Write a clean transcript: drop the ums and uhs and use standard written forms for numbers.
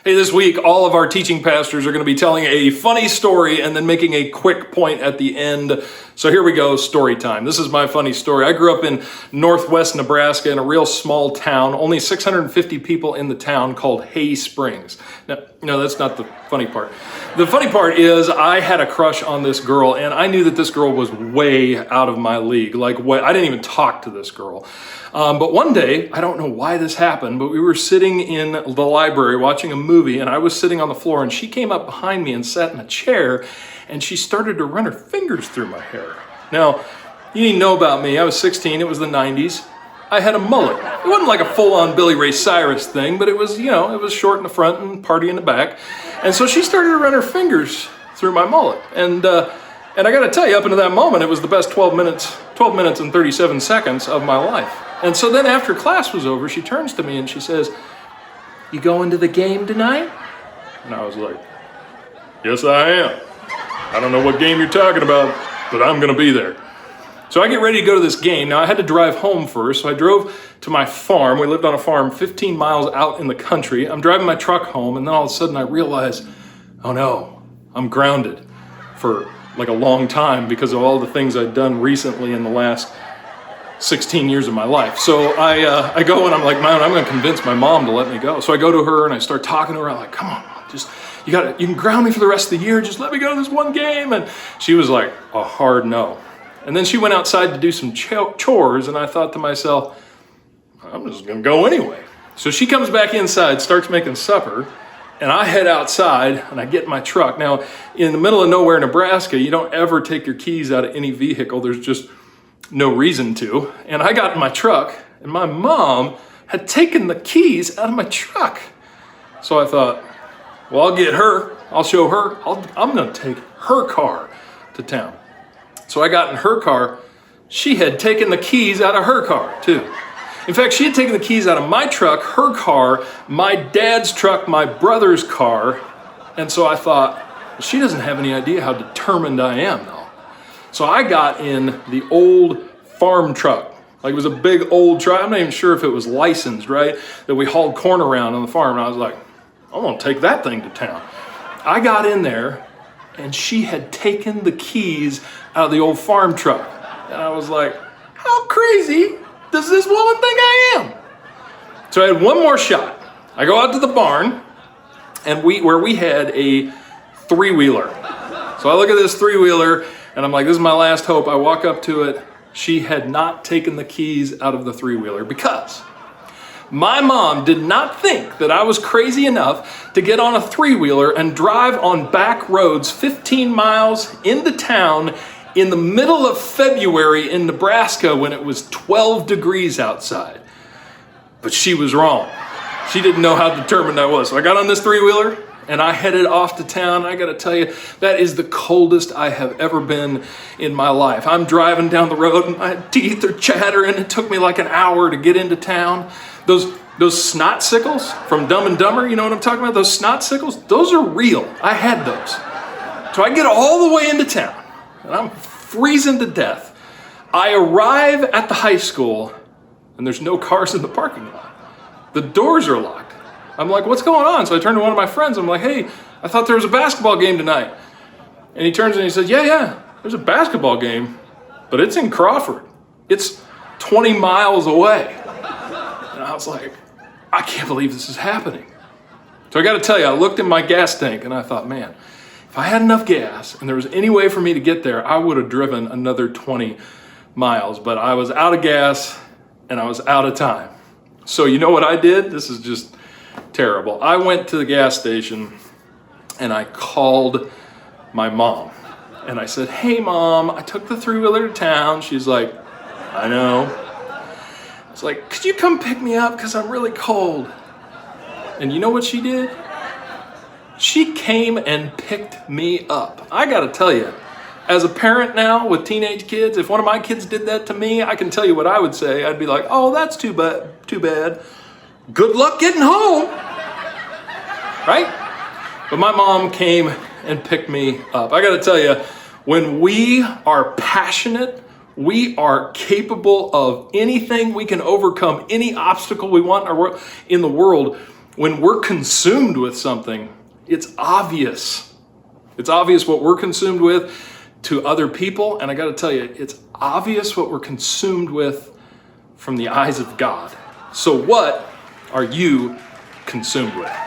Hey, this week, all of our teaching pastors are going to be telling a funny story and then making a quick point at the end. So here we go, story time. This is my funny story. I grew up in northwest Nebraska in a real small town, only 650 people in the town, called Hay Springs. Now, no, that's not the funny part. The funny part is I had a crush on this girl, and I knew that this girl was way out of my league. I didn't even talk to this girl. But one day, I don't know why this happened, but we were sitting in the library watching a movie, and I was sitting on the floor, and she came up behind me and sat in a chair, and she started to run her fingers through my hair. Now, you need to know about me. I was 16. It was the 90s. I had a mullet. It wasn't like a full-on Billy Ray Cyrus thing, but it was, it was short in the front and party in the back. And so she started to run her fingers through my mullet. And I got to tell you, up until that moment, it was the best 12 minutes and 37 seconds of my life. And so then after class was over, she turns to me and she says, "You going to the game tonight?" And I was like, "Yes, I am. I don't know what game you're talking about, but I'm going to be there." So I get ready to go to this game. Now I had to drive home first, so I drove to my farm. We lived on a farm 15 miles out in the country. I'm driving my truck home, and then all of a sudden I realize, oh no, I'm grounded for like a long time because of all the things I'd done recently in the last 16 years of my life. So I go and I'm like, man, I'm going to convince my mom to let me go. So I go to her and I start talking to her. I'm like, come on, you can ground me for the rest of the year. Just let me go to this one game. And she was like, a hard no. And then she went outside to do some chores, and I thought to myself, I'm just going to go anyway. So she comes back inside, starts making supper, and I head outside and I get in my truck. Now, in the middle of nowhere, Nebraska, you don't ever take your keys out of any vehicle. There's just no reason to. And I got in my truck, and my mom had taken the keys out of my truck. So I thought, well, I'll get her. I'll show her. I'm going to take her car to town. So I got in her car. She had taken the keys out of her car, too. In fact, she had taken the keys out of my truck, her car, my dad's truck, my brother's car. And so I thought, well, she doesn't have any idea how determined I am, though. So I got in the old farm truck. Like, it was a big old truck. I'm not even sure if it was licensed, right? That we hauled corn around on the farm. And I was like, I'm going to take that thing to town. I got in there, and she had taken the keys out of the old farm truck. And I was like, how crazy does this woman think I am? So I had one more shot. I go out to the barn, and where we had a three-wheeler. So I look at this three-wheeler, and I'm like, this is my last hope. I walk up to it. She had not taken the keys out of the three-wheeler because my mom did not think that I was crazy enough to get on a three-wheeler and drive on back roads 15 miles into town in the middle of February in Nebraska when it was 12 degrees outside. But she was wrong. She didn't know how determined I was. So I got on this three-wheeler and I headed off to town. I got to tell you, that is the coldest I have ever been in my life. I'm driving down the road and my teeth are chattering. It took me like an hour to get into town. Those snot sickles from Dumb and Dumber, you know what I'm talking about? Those snot sickles, those are real. I had those. So I get all the way into town, and I'm freezing to death. I arrive at the high school, and there's no cars in the parking lot. The doors are locked. I'm like, what's going on? So I turn to one of my friends. I'm like, hey, I thought there was a basketball game tonight. And he turns and he says, yeah, there's a basketball game, but it's in Crawford. It's 20 miles away. And I was like, I can't believe this is happening. So I got to tell you, I looked in my gas tank and I thought, man, if I had enough gas and there was any way for me to get there, I would have driven another 20 miles. But I was out of gas and I was out of time. So you know what I did? This is just terrible. I went to the gas station and I called my mom. And I said, hey, Mom, I took the three-wheeler to town. She's like, I know. It's like, could you come pick me up because I'm really cold? And you know what she did? She came and picked me up. I got to tell you, as a parent now with teenage kids, if one of my kids did that to me, I can tell you what I would say. I'd be like, oh, that's too bad. Good luck getting home. Right? But my mom came and picked me up. I got to tell you, when we are passionate, we are capable of anything. We can overcome any obstacle we want in the world When we're consumed with something, it's obvious. It's obvious what we're consumed with to other people. And I got to tell you, it's obvious what we're consumed with from the eyes of God. So what are you consumed with?